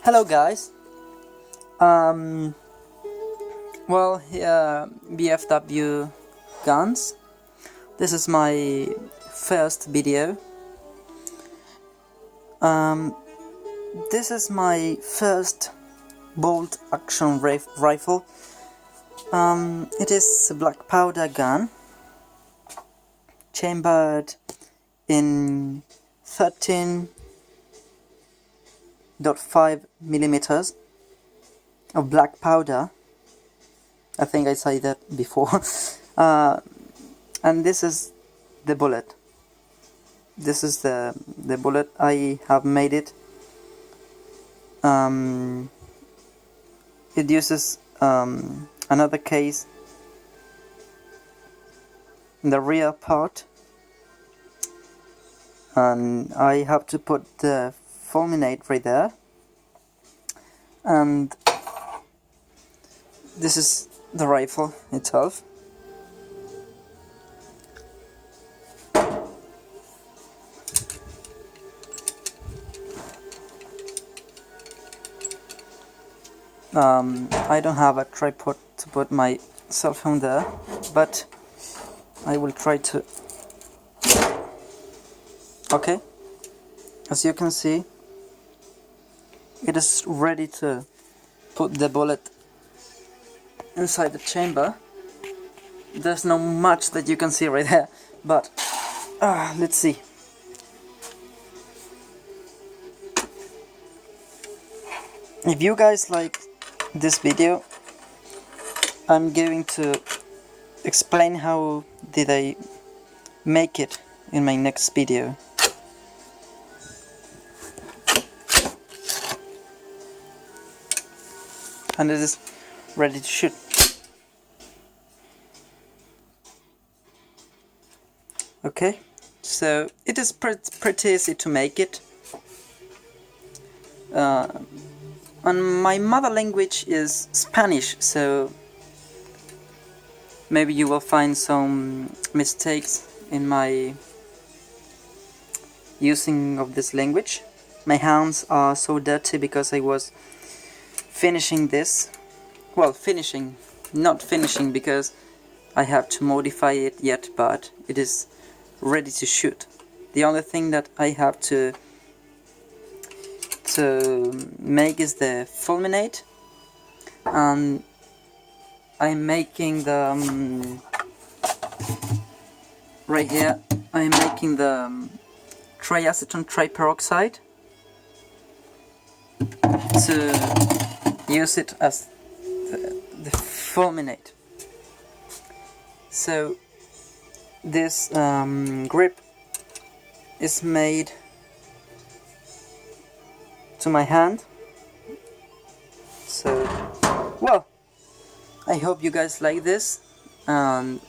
Hello guys. BFW guns. This is my first video. This is my first bolt action rifle. It is a black powder gun, chambered in 13.5 millimeters of black powder. I think I said that before. And this is the bullet. This is the bullet. I have made it. It uses another case in the rear part, and I have to put the fulminate right there, and this is the rifle itself. I don't have a tripod to put my cell phone there, but I will try to. Okay, as you can see, it is ready to put the bullet inside the chamber. There's not much that you can see right there, but let's see. If you guys like this video, I'm going to explain how did I make it in my next video. And it is ready to shoot. Okay, so it is pretty easy to make it. And my mother language is Spanish, so maybe you will find some mistakes in my using of this language. My hands are so dirty because I was finishing this. Well, not finishing because I have to modify it yet, but it is ready to shoot. The only thing that I have to make is the fulminate, and I'm making the right here I'm making the triacetone triperoxide to use it as the fulminate. So this grip is made to my hand. So, well, I hope you guys like this, and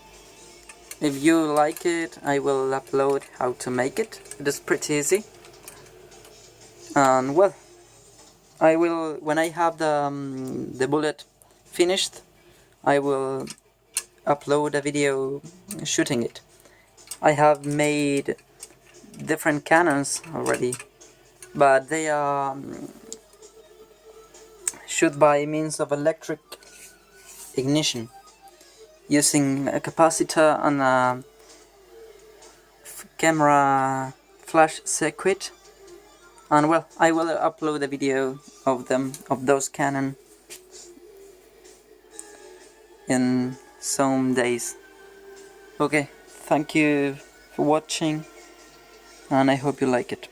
if you like it, I will upload how to make it. It is pretty easy. And well, I will, when I have the bullet finished, I will upload a video shooting it. I have made different cannons already, but they are shoot by means of electric ignition, using a capacitor and a camera flash circuit. And well, I will upload a video of those cannon in some days. Okay, thank you for watching, and I hope you like it.